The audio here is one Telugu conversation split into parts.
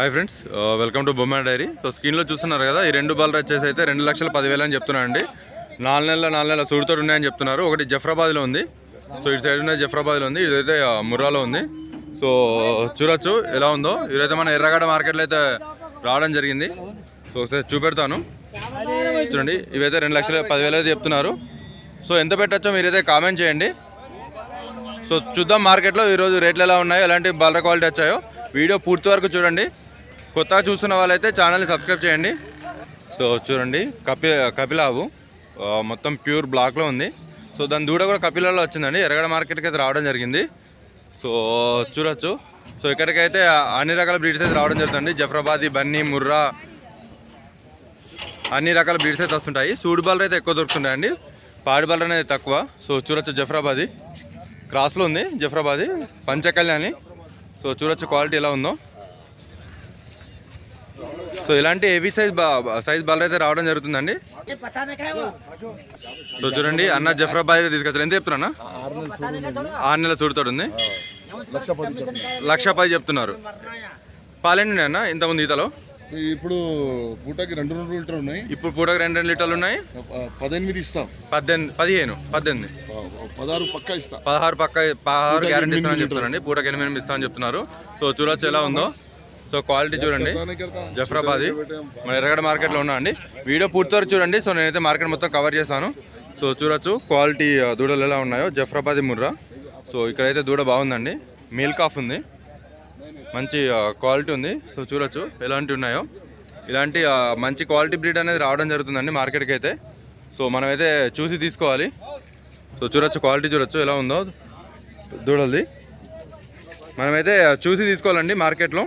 హాయ్ ఫ్రెండ్స్, వెల్కమ్ టు బొమ్మ డైరీ. సో స్క్రీన్లో చూస్తున్నారు కదా, ఈ రెండు బాల్ వచ్చేసి అయితే 2,10,000 అని చెప్తున్నారండి. 4 నెలల సూడితో ఉన్నాయని చెప్తున్నారు. ఒకటి జఫ్రాబాద్లో ఉంది, సో ఇటు సైడ్ ఉన్నది జఫ్రాబాద్లో ఉంది, ఇదైతే ముర్రాలో ఉంది. సో చూడొచ్చు ఎలా ఉందో. ఇదైతే మన ఎర్రగడ్డ మార్కెట్లో అయితే రావడం జరిగింది. సో ఒకసారి చూపెడతాను చూడండి. ఇవైతే 2,10,000 అయితే చెప్తున్నారు. సో ఎంత పెట్టచ్చో మీరైతే కామెంట్ చేయండి. సో చూద్దాం మార్కెట్లో ఈరోజు రేట్లు ఎలా ఉన్నాయో, ఎలాంటి బాల్ క్వాలిటీ వచ్చాయో వీడియో పూర్తి వరకు చూడండి. కొత్తగా చూస్తున్న వాళ్ళైతే ఛానల్ని సబ్స్క్రైబ్ చేయండి. సో చూడండి, కపిలావు మొత్తం ప్యూర్ బ్లాక్లో ఉంది. సో దాని దూడ కూడా కపిలలో వచ్చిందండి. ఎర్రగడ్డ మార్కెట్కి అయితే రావడం జరిగింది. సో చూడొచ్చు. సో ఇక్కడికైతే అన్ని రకాల బ్రీడ్స్ అయితే రావడం జరుగుతుంది. జఫ్రాబాదీ, బన్నీ, ముర్రా అన్ని రకాల బ్రీడ్స్ అయితే వస్తుంటాయి. సూడి బాల్ అయితే ఎక్కువ దొరుకుతుంటాయండి, పాడి బాల్ అనేది తక్కువ. సో చూడొచ్చు, జఫ్రాబాదీ క్రాస్లో ఉంది, జఫ్రాబాదీ పంచకళ్యాణి. సో చూడొచ్చు క్వాలిటీ ఎలా ఉందో. సో ఇలాంటి హెవీ సైజ్ బాల్ అయితే రావడం జరుగుతుందండి. సో చూడండి, అన్న జఫ్రాబాద్ అయితే తీసుకొచ్చారు. ఎంత చెప్తున్నా? 6 నెలల సూడితోడు ఉంది, 1,10,000 చెప్తున్నారు. పాలేండి అన్న ఇంతకుముందు ఈతలో? ఇప్పుడు పూటకి 2 లీటర్లు ఉన్నాయి. ఇప్పుడు పూటకి 2 లీటర్లు ఉన్నాయి. 18 ఇస్తాం. 15, 18, 16 పక్కా ఇస్తా. 16 గ్యారెంటీ ఇస్తామని చెప్తున్నారండి. పూటకి 8 ఇస్తామని చెప్తున్నారు. సో చూడొచ్చు ఎలా ఉందో. సో క్వాలిటీ చూడండి, జఫ్రాబాదీ మన ఎర్రగడ్డ మార్కెట్లో ఉన్నా అండి. వీడియో పూర్తి వరకు చూడండి. సో నేనైతే మార్కెట్ మొత్తం కవర్ చేస్తాను. సో చూడొచ్చు క్వాలిటీ దూడలు ఎలా ఉన్నాయో. జఫ్రాబాదీ ముర్రా. సో ఇక్కడైతే దూడ బాగుందండి, మేల్ కాఫ్ ఉంది, మంచి క్వాలిటీ ఉంది. సో చూడొచ్చు ఎలాంటివి ఉన్నాయో. ఇలాంటి మంచి క్వాలిటీ బ్రీడ్ అనేది రావడం జరుగుతుందండి మార్కెట్కి అయితే. సో మనమైతే చూసి తీసుకోవాలి. సో చూడొచ్చు క్వాలిటీ చూడొచ్చు ఎలా ఉందో దూడలది. మనమైతే చూసి తీసుకోవాలండి మార్కెట్లో.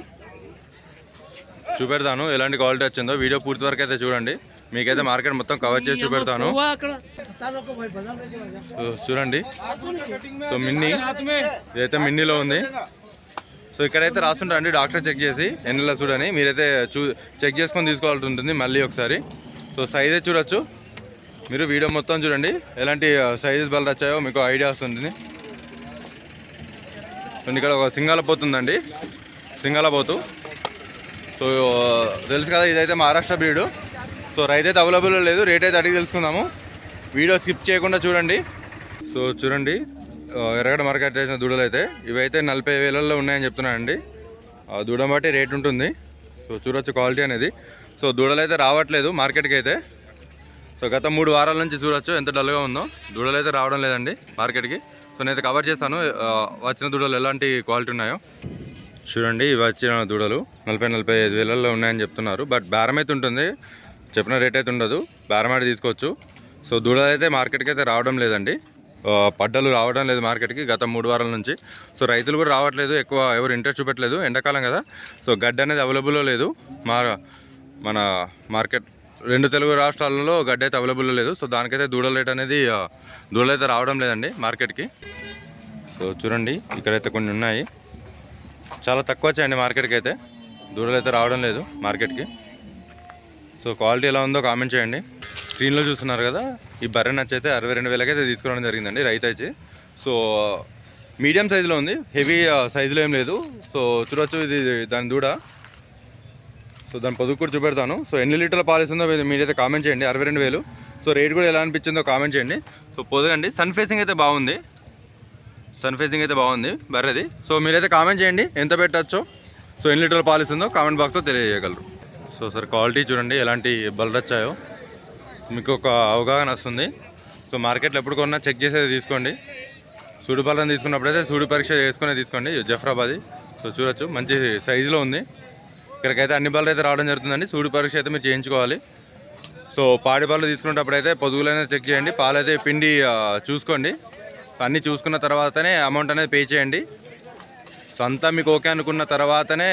చూపెడతాను ఎలాంటి క్వాలిటీ వచ్చిందో. వీడియో పూర్తి వరకు అయితే చూడండి, మీకైతే మార్కెట్ మొత్తం కవర్ చేసి చూపెడతాను. సో చూడండి, సో మిన్నీ ఇదైతే మిన్నీలో ఉంది. సో ఇక్కడైతే రాస్తుంటా అండి, డాక్టర్ చెక్ చేసి ఎన్నెల చూడని మీరైతే చెక్ చేసుకొని తీసుకోవాల్సి ఉంటుంది మళ్ళీ ఒకసారి. సో సైజే చూడొచ్చు మీరు. వీడియో మొత్తం చూడండి, ఎలాంటి సైజెస్ బల్ వచ్చాయో మీకు ఐడియా వస్తుంది. ఇక్కడ ఒక సింగాల పోతుందండి, సింగాల పోతు. సో తెలుసు కదా, ఇదైతే మహారాష్ట్ర బ్రీడు. సో రైతు అయితే అవైలబుల్ లేదు, రేట్ అయితే అడిగి తెలుసుకుందాము. వీడియో స్కిప్ చేయకుండా చూడండి. సో చూడండి, ఎర్రగడ్డ మార్కెట్ చేసిన దూడలు అయితే ఇవైతే 40,000 ఉన్నాయని చెప్తున్నానండి. దూడని బట్టి రేట్ ఉంటుంది. సో చూడొచ్చు క్వాలిటీ అనేది. సో దూడలు అయితే రావట్లేదు మార్కెట్కి అయితే. సో గత 3 వారాల నుంచి చూడొచ్చు ఎంత డల్గా ఉందో. దూడలు అయితే రావడం లేదండి మార్కెట్కి. సో నేనైతే కవర్ చేస్తాను వచ్చిన దూడలు ఎలాంటి క్వాలిటీ ఉన్నాయో. చూడండి, ఇవి వచ్చిన దూడలు 40,000-45,000 ఉన్నాయని చెప్తున్నారు. బట్ బేరం అయితే ఉంటుంది, చెప్పిన రేట్ అయితే ఉండదు, బేరం అయితే తీసుకోవచ్చు. సో దూడలు అయితే మార్కెట్కి అయితే రావడం లేదండి, పడ్డలు రావడం లేదు మార్కెట్కి గత 3 వారాల నుంచి. సో రైతులు కూడా రావట్లేదు, ఎక్కువ ఎవరు ఇంట్రెస్ట్ చూపెట్టలేదు, ఎండాకాలం కదా. సో గడ్డి అనేది అవైలబుల్లో లేదు. మన మార్కెట్ 2 తెలుగు రాష్ట్రాలలో గడ్డి అయితే అవైలబుల్లో లేదు. సో దానికైతే దూడల రేట్ అనేది దూడలు అయితే రావడం లేదండి మార్కెట్కి. సో చూడండి, ఇక్కడైతే కొన్ని ఉన్నాయి, చాలా తక్కువ వచ్చాయండి మార్కెట్కి అయితే. దూడలు అయితే రావడం లేదు మార్కెట్కి. సో క్వాలిటీ ఎలా ఉందో కామెంట్ చేయండి. స్క్రీన్లో చూస్తున్నారు కదా, ఈ బర్రె నచ్చైతే 62,000 అయితే తీసుకోవడం జరిగిందండి రైతు అయితే. సో మీడియం సైజులో ఉంది, హెవీ సైజులో ఏం లేదు. సో చూడొచ్చు, ఇది దాని దూడ. సో దాని పొదుగు కూడా చూపెడతాను. సో ఎన్ని లీటర్ల పాలు ఇస్తుందో మీరైతే కామెంట్ చేయండి. 62,000. సో రేట్ కూడా ఎలా అనిపించిందో కామెంట్ చేయండి. సో పొదుగండి, సన్ ఫేసింగ్ అయితే బాగుంది, సన్ ఫేసింగ్ అయితే బాగుంది బర్రెది. సో మీరైతే కామెంట్ చేయండి ఎంత పెట్టచ్చో. సో ఎన్ని లీటర్ల పాలు ఇస్తుందో కామెంట్ బాక్స్లో తెలియజేయగలరు. సో సార్ క్వాలిటీ చూడండి, ఎలాంటి బల్లు వచ్చాయో మీకు ఒక అవగాహన వస్తుంది. సో మార్కెట్లో ఎప్పుడు కొన్నా చెక్ చేసేది తీసుకోండి. సూడి బల్లని తీసుకున్నప్పుడైతే సూడి పరీక్ష చేసుకునే తీసుకోండి. జఫ్రాబాదీ. సో చూడొచ్చు మంచి సైజులో ఉంది. ఇక్కడికైతే అన్ని బళ్ళు అయితే రావడం జరుగుతుందండి. సూడి పరీక్ష అయితే మీరు చేయించుకోవాలి. సో పాడి బళ్ళు తీసుకునేటప్పుడైతే పొదుగులైనా చెక్ చేయండి, పాలైతే పిండి చూసుకోండి. అన్నీ చూసుకున్న తర్వాతనే అమౌంట్ అనేది పే చేయండి. సో అంతా మీకు ఓకే అనుకున్న తర్వాతనే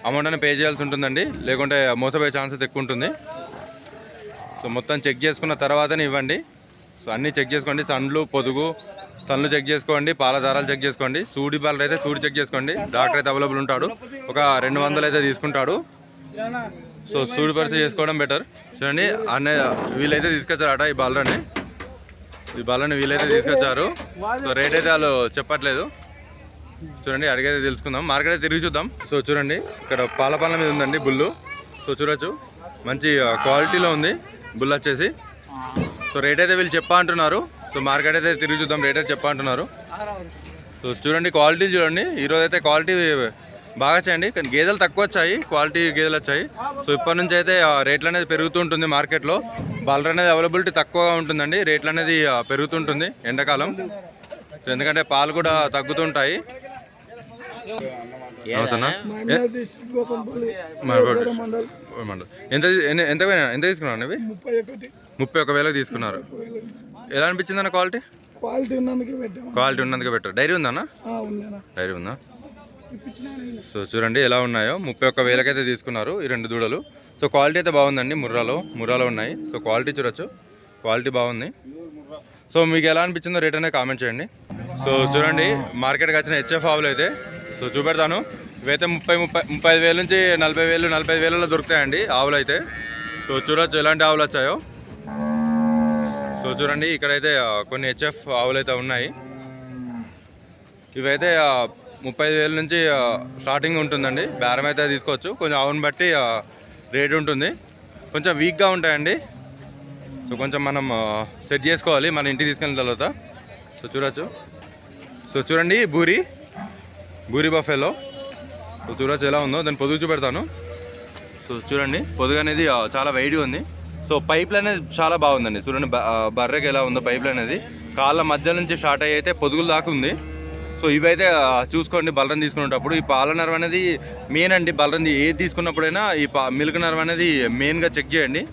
అమౌంట్ అనేది పే చేయాల్సి ఉంటుందండి, లేకుంటే మోసపోయే ఛాన్సెస్ ఎక్కువ ఉంటుంది. సో మొత్తం చెక్ చేసుకున్న తర్వాతనే ఇవ్వండి. సో అన్నీ చెక్ చేసుకోండి, సన్లు చెక్ చేసుకోండి, పాల దారాలు చెక్ చేసుకోండి. సూడి పాలు అయితే సూడి చెక్ చేసుకోండి. డాక్టర్ అయితే అవైలబుల్ ఉంటాడు, ఒక 200 అయితే తీసుకుంటాడు. సో సూడి పరీక్ష చేసుకోవడం బెటర్. చూడండి, వీళ్ళైతే తీసుకొచ్చారట ఈ బాలని. ఈ బాలని వీళ్ళైతే తీసుకొచ్చారు. సో రేట్ అయితే వాళ్ళు చెప్పట్లేదు. చూడండి అడిగైతే తెలుసుకుందాం, మార్కెట్ అయితే తిరిగి చూద్దాం. సో చూడండి ఇక్కడ పాల మీద ఉందండి బుల్లు. సో చూడొచ్చు మంచి క్వాలిటీలో ఉంది బుల్ వచ్చేసి. సో రేట్ అయితే వీళ్ళు చెప్పా అంటున్నారు. సో మార్కెట్ అయితే తిరిగి చూద్దాం, రేట్ అయితే చెప్పా అంటున్నారు. సో చూడండి క్వాలిటీ చూడండి, ఈరోజు అయితే క్వాలిటీ బాగా వచ్చాయండి, కానీ గేదెలు తక్కువ వచ్చాయి, క్వాలిటీ గేదెలు వచ్చాయి. సో ఇప్పటి నుంచి అయితే రేట్లు అనేది పెరుగుతూ ఉంటుంది మార్కెట్లో. బలర్ అనేది అవైలబిలిటీ తక్కువగా ఉంటుందండి, రేట్లు అనేది పెరుగుతుంటుంది ఎండాకాలం. ఎందుకంటే పాలు కూడా తగ్గుతుంటాయి. ఎంత ఎంత ఎంత తీసుకున్నారు అవి? 31,000 తీసుకున్నారు. ఎలా అనిపించింది అన్న క్వాలిటీ? క్వాలిటీ ఉన్నందుకే పెట్టారు. డైరీ ఉందన్న? డైరీ ఉందా? సో చూడండి ఎలా ఉన్నాయో, 31,000 అయితే తీసుకున్నారు ఈ 2 దూడలు. సో క్వాలిటీ అయితే బాగుందండి, ముర్రాలో ఉన్నాయి. సో క్వాలిటీ చూడొచ్చు, క్వాలిటీ బాగుంది. సో మీకు ఎలా అనిపించిందో రేట్ అనేది కామెంట్ చేయండి. సో చూడండి మార్కెట్కి వచ్చిన హెచ్ఎఫ్ ఆవులు అయితే సో చూపెడతాను. ఇవైతే 35,000 నుంచి 45,000 దొరుకుతాయండి ఆవులు అయితే. సో చూడొచ్చు ఎలాంటి ఆవులు వచ్చాయో. సో చూడండి ఇక్కడైతే కొన్ని హెచ్ఎఫ్ ఆవులు అయితే ఉన్నాయి. ఇవైతే 35,000 నుంచి స్టార్టింగ్ ఉంటుందండి, బేరం అయితే తీసుకోవచ్చు. కొంచెం ఆవును బట్టి రేట్ ఉంటుంది, కొంచెం వీక్గా ఉంటాయండి. సో కొంచెం మనం సెట్ చేసుకోవాలి మన ఇంటికి తీసుకెళ్ళిన తర్వాత. సో చూడొచ్చు. సో చూడండి బూరి బఫెలో. సో చూడొచ్చు ఎలా ఉందో, దాన్ని పొదుగు చూపెడతాను. సో చూడండి పొదుగు అనేది చాలా వైడ్గా ఉంది. సో పైప్లు అనేది చాలా బాగుందండి. చూడండి బర్రెకి ఎలా ఉందో పైప్లు అనేది, కాళ్ళ మధ్య నుంచి స్టార్ట్ అయ్యి అయితే పొదుగులు దాకా ఉంది. సో ఇవైతే చూసుకోండి బలరం తీసుకునేటప్పుడు. ఈ పాల నర్వ్ అనేది మెయిన్ అండి, బలరం ఏది తీసుకున్నప్పుడైనా ఈ మిల్క్ నర్వ్ అనేది మెయిన్గా చెక్ చేయండి.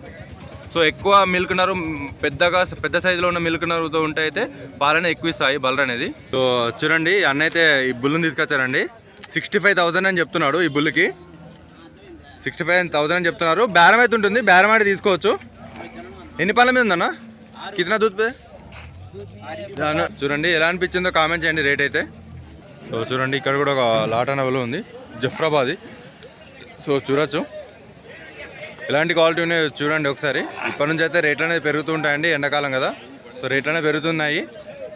సో ఎక్కువ మిల్క్ నర్వ్ పెద్ద సైజులో ఉన్న మిల్క్ నర్వ్తో ఉంటే అయితే పాలనే ఎక్కువ ఇస్తాయి బలర్ అనేది. సో చూడండి అన్న అయితే ఈ బుల్లుని తీసుకొచ్చారండి. 65,000 అని చెప్తున్నాడు ఈ బుల్లుకి. 65,000 అని చెప్తున్నారు. బేరం అయితే ఉంటుంది, బేరం అయితే తీసుకోవచ్చు. ఎన్ని పాల మీద ఉందన్న? కిतना दूध पे? చూడండి ఎలా అనిపించిందో కామెంట్ చేయండి రేట్ అయితే. సో చూడండి ఇక్కడ కూడా ఒక లాటా నవలు ఉంది, జఫ్రాబాదీ. సో చూడొచ్చు ఎలాంటి క్వాలిటీ ఉన్నాయో చూడండి ఒకసారి. ఇప్పటి నుంచి అయితే రేట్లు అనేది పెరుగుతూ ఉంటాయండి, ఎండాకాలం కదా. సో రేట్లు అనేది పెరుగుతున్నాయి.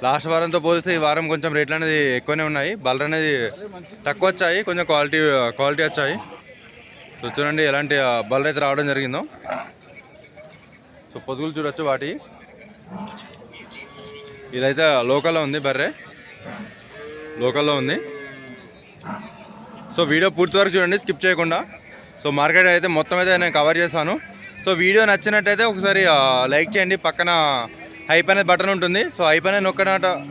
లాస్ట్ వారంతో పోలిస్తే ఈ వారం కొంచెం రేట్లు అనేది ఎక్కువనే ఉన్నాయి. బలర్ అనేది తక్కువ వచ్చాయి, కొంచెం క్వాలిటీ వచ్చాయి. సో చూడండి ఎలాంటి బలర్ అయితే రావడం జరిగిందో. సో పొదుగులు చూడొచ్చు వాటి. ఇదైతే లోకల్లో ఉంది, బర్రె లోకల్లో ఉంది. సో వీడియో పూర్తి వరకు చూడండి, స్కిప్ చేయకుండా. సో మార్కెట్ అయితే మొత్తం అయితే నేను కవర్ చేస్తాను. సో వీడియో నచ్చినట్టయితే ఒకసారి లైక్ చేయండి, పక్కన హైప్ అనే బటన్ ఉంటుంది. సో హైప్ అనేది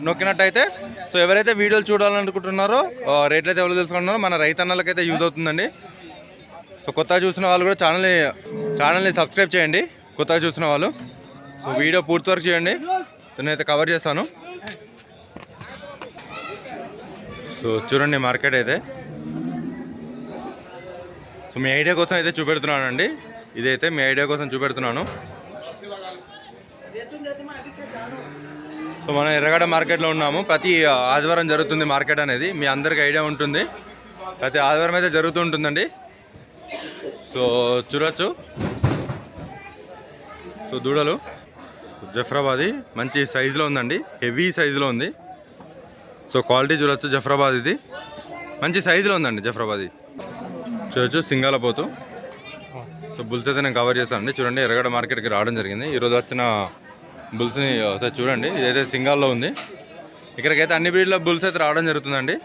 నొక్కినట్టయితే సో ఎవరైతే వీడియోలు చూడాలనుకుంటున్నారో రేట్లు అయితే ఎవరు తెలుసుకుంటున్నారో మన రైతన్నలకైతే యూజ్ అవుతుందండి. సో కొత్తగా చూసిన వాళ్ళు కూడా ఛానల్ని సబ్స్క్రైబ్ చేయండి, కొత్తగా చూసిన వాళ్ళు. సో వీడియో పూర్తి వరకు చేయండి, నేనైతే కవర్ చేస్తాను. సో చూడండి మార్కెట్ అయితే. సో మీ ఐడియా కోసం అయితే చూపెడుతున్నానండి, ఇదైతే మీ ఐడియా కోసం చూపెడుతున్నాను. సో మనం ఎర్రగడ్డ మార్కెట్లో ఉన్నాము. ప్రతి ఆదివారం జరుగుతుంది మార్కెట్ అనేది, మీ అందరికీ ఐడియా ఉంటుంది. ప్రతి ఆదివారం అయితే జరుగుతూ ఉంటుందండి. సో చూడొచ్చు. సో దూడలు జఫ్రాబాదీ మంచి సైజులో ఉందండి, హెవీ సైజులో ఉంది. సో క్వాలిటీ చూడొచ్చు, జఫ్రాబాద్ ఇది మంచి సైజులో ఉందండి. జఫ్రాబాదీ చూడొచ్చు, సింగాల పోతు. సో బుల్స్ అయితే నేను కవర్ చేస్తానండి. చూడండి ఎర్రగడ్డ మార్కెట్కి రావడం జరిగింది. ఈరోజు వచ్చిన బుల్స్ని ఒకసారి చూడండి. ఇదైతే సింగాల్లో ఉంది. ఇక్కడికైతే అన్ని బ్రీడ్ల బుల్స్ అయితే రావడం జరుగుతుందండి.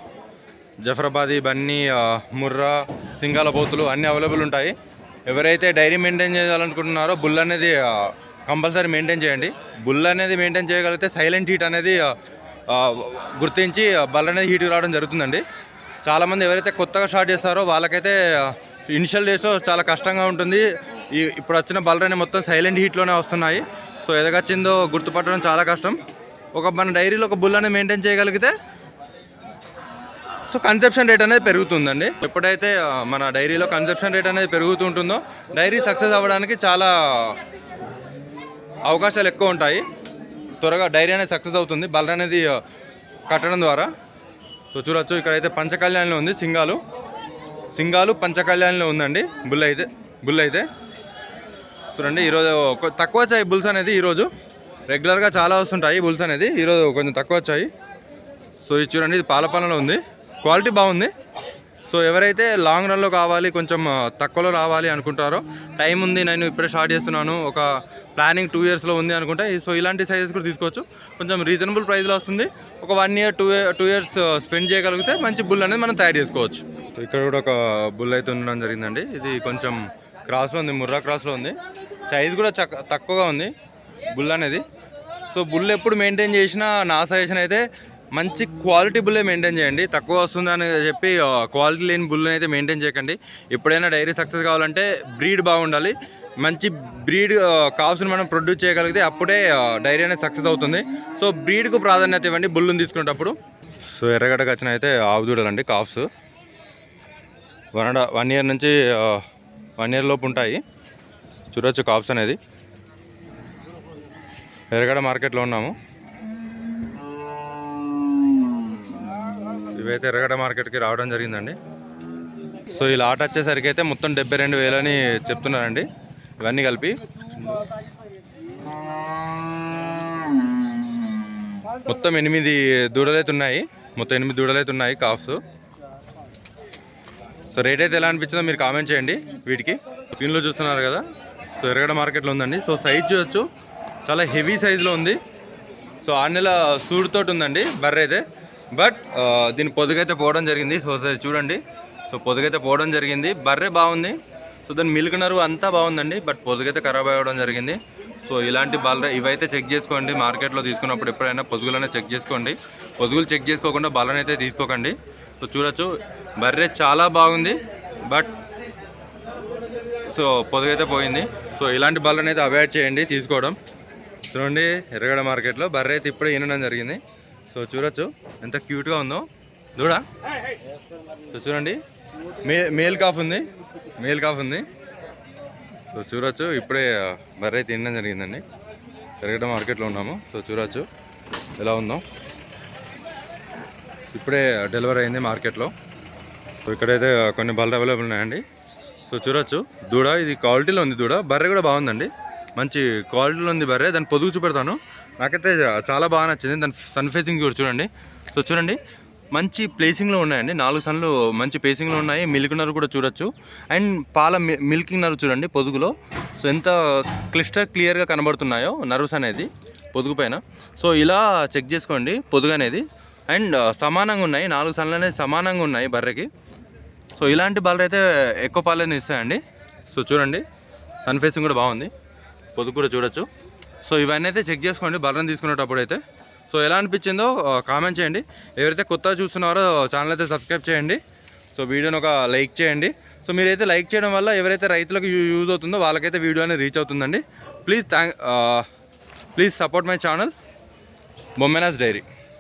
జఫ్రాబాదీ, బన్నీ, ముర్రా, సింగాల పోతులు అన్నీ అవైలబుల్ ఉంటాయి. ఎవరైతే డైరీ మెయింటైన్ చేయాలనుకుంటున్నారో బుల్ అనేది కంపల్సరీ మెయింటైన్ చేయండి. బుల్ అనేది మెయింటైన్ చేయగలిగితే సైలెంట్ హీట్ అనేది గుర్తించి బల్ అనేది హీట్కి రావడం జరుగుతుందండి. చాలామంది ఎవరైతే కొత్తగా స్టార్ట్ చేస్తారో వాళ్ళకైతే ఇనిషియల్ డేస్లో చాలా కష్టంగా ఉంటుంది. ఇప్పుడు వచ్చిన బల్ అనేది మొత్తం సైలెంట్ హీట్లోనే వస్తున్నాయి. సో ఎదగచ్చిందో గుర్తుపట్టడం చాలా కష్టం. మన డైరీలో ఒక బుల్ అనేది మెయింటైన్ చేయగలిగితే సో కన్సెప్షన్ రేట్ అనేది పెరుగుతుందండి. ఎప్పుడైతే మన డైరీలో కన్సెప్షన్ రేట్ అనేది పెరుగుతూ ఉంటుందో డైరీ సక్సెస్ అవ్వడానికి చాలా అవకాశాలు ఎక్కువ ఉంటాయి. త్వరగా డైరీ అనేది సక్సెస్ అవుతుంది బలర్ అనేది కట్టడం ద్వారా. సో చూడొచ్చు ఇక్కడైతే పంచకళ్యాణిలో ఉంది, సింగాలు పంచకళ్యాణిలో ఉందండి బుల్ అయితే. చూడండి ఈరోజు తక్కువ వచ్చాయి బుల్స్ అనేది. ఈరోజు రెగ్యులర్గా చాలా వస్తుంటాయి బుల్స్ అనేది, ఈరోజు కొంచెం తక్కువ వచ్చాయి. సో ఇది చూడండి, ఇది పాలపాలలో ఉంది. క్వాలిటీ బాగుంది. సో ఎవరైతే లాంగ్ రన్లో కావాలి, కొంచెం తక్కువలో రావాలి అనుకుంటారో, టైం ఉంది, నేను ఇప్పుడే స్టార్ట్ చేస్తున్నాను, ఒక ప్లానింగ్ 2 ఇయర్స్లో ఉంది అనుకుంటే సో ఇలాంటి సైజెస్ కూడా తీసుకోవచ్చు. కొంచెం రీజనబుల్ ప్రైస్లో వస్తుంది. ఒక 1 ఇయర్ 2 ఇయర్స్ స్పెండ్ చేయగలిగితే మంచి బుల్ అనేది మనం తయారు చేసుకోవచ్చు. సో ఇక్కడ కూడా ఒక బుల్ అయితే ఉండడం జరిగిందండి. ఇది కొంచెం క్రాస్లో ఉంది, ముర్రా క్రాస్లో ఉంది. సైజ్ కూడా తక్కువగా ఉంది బుల్ అనేది. సో బుల్ ఎప్పుడు మెయింటైన్ చేసినా నా సజెషన్ అయితే మంచి క్వాలిటీ బుల్లే మెయింటైన్ చేయండి. తక్కువ వస్తుందని చెప్పి క్వాలిటీ లేని బుల్ని అయితే మెయింటైన్ చేయకండి. ఎప్పుడైనా డైరీ సక్సెస్ కావాలంటే బ్రీడ్ బాగుండాలి. మంచి బ్రీడ్ కావ్స్ని మనం ప్రొడ్యూస్ చేయగలిగితే అప్పుడే డైరీ అనేది సక్సెస్ అవుతుంది. సో బ్రీడ్కు ప్రాధాన్యత ఇవ్వండి బుల్లుని తీసుకునేటప్పుడు. సో ఎర్రగడ్డకు వచ్చిన అయితే ఆవు దూడలండి కావ్స్. 1 ఇయర్ నుంచి 1 ఇయర్ లోపు ఉంటాయి. చూడొచ్చు కావ్స్ అనేది. ఎర్రగడ్డ మార్కెట్లో ఉన్నాము. ఇవైతే ఎర్రగడ్డ మార్కెట్కి రావడం జరిగిందండి. సో ఈ లాట్ వచ్చేసరికి అయితే మొత్తం 72,000 అని చెప్తున్నారండి, ఇవన్నీ కలిపి. మొత్తం 8 దూడలైతే ఉన్నాయి. మొత్తం 8 దూడలైతే ఉన్నాయి కాఫ్స్. సో రేట్ అయితే ఎలా అనిపించిందో మీరు కామెంట్ చేయండి. వీటికి స్క్రీన్లో చూస్తున్నారు కదా. సో ఎర్రగడ్డ మార్కెట్లో ఉందండి. సో సైజ్ చూడొచ్చు, చాలా హెవీ సైజులో ఉంది. సో 6 నెలల సూడుతోటి ఉందండి బర్రె అయితే. బట్ దీని పొదుగైతే పోవడం జరిగింది. సో చూడండి, సో పొదుగైతే పోవడం జరిగింది. బర్రె బాగుంది. సో దాని మిల్క్ నరువు అంతా బాగుందండి. బట్ పొదుగైతే ఖరాబ్ అవ్వడం జరిగింది. సో ఇలాంటి బర్రె ఇవైతే చెక్ చేసుకోండి. మార్కెట్లో తీసుకున్నప్పుడు ఎప్పుడైనా పొదుగులనే చెక్ చేసుకోండి. పొదుగులు చెక్ చేసుకోకుండా బర్రెని అయితే తీసుకోకండి. సో చూడొచ్చు, బర్రె చాలా బాగుంది. బట్ సో పొదుగైతే పోయింది. సో ఇలాంటి బర్రెని అయితే అవాయిడ్ చేయండి తీసుకోవడం. చూడండి, ఎర్రగడ్డ మార్కెట్లో బర్రె అయితే ఇప్పుడే ఈనడం జరిగింది. సో చూడొచ్చు ఎంత క్యూట్గా ఉందో దూడ. సో చూడండి, మేల్ కాఫ్ ఉంది. సో చూడొచ్చు, ఇప్పుడే బర్రె అయితే తినడం జరిగిందండి. ఎర్రగడ్డ మార్కెట్లో ఉన్నాము. సో చూడొచ్చు ఎలా ఉందో. ఇప్పుడే డెలివరీ అయింది మార్కెట్లో. సో ఇక్కడైతే కొన్ని బళ్ళు అవైలబుల్ ఉన్నాయండి. సో చూడొచ్చు దూడ, ఇది క్వాలిటీలో ఉంది దూడ. బర్రె కూడా బాగుందండి, మంచి క్వాలిటీలో ఉంది బర్రె. దాన్ని పొదుగు చూపెడతాను. నాకైతే చాలా బాగా నచ్చింది. దాని సన్ ఫేసింగ్ కూడా చూడండి. సో చూడండి, మంచి ప్లేసింగ్లో ఉన్నాయండి. 4 సన్లు మంచి ప్లేసింగ్లో ఉన్నాయి. మిల్క్ నరు కూడా చూడొచ్చు. అండ్ పాల మిల్కింగ్ నరు చూడండి పొదుగులో. సో ఎంత క్లియర్గా కనబడుతున్నాయో నర్వ్స్ అనేది పొదుగు పైన. సో ఇలా చెక్ చేసుకోండి పొదుగు అనేది. అండ్ సమానంగా ఉన్నాయి, 4 సన్లు అనేది సమానంగా ఉన్నాయి బర్రెకి. సో ఇలాంటి బర్రె అయితే ఎక్కువ పాలని ఇస్తాయండి. సో చూడండి, సన్ ఫేసింగ్ కూడా బాగుంది. పొదుగు కూడా చూడొచ్చు. సో ఇవన్నీ అయితే చెక్ చేసుకోండి బర్రెని తీసుకునేటప్పుడు అయితే. సో ఎలా అనిపించిందో కామెంట్ చేయండి. ఎవరైతే కొత్తగా చూస్తున్నారో ఛానల్ అయితే సబ్స్క్రైబ్ చేయండి. సో వీడియోని ఒక లైక్ చేయండి. సో మీరైతే లైక్ చేయడం వల్ల ఎవరైతే రైతులకు యూజ్ అవుతుందో వాళ్ళకైతే వీడియో అనేది రీచ్ అవుతుందండి. Please support my channel Bommena's dairy.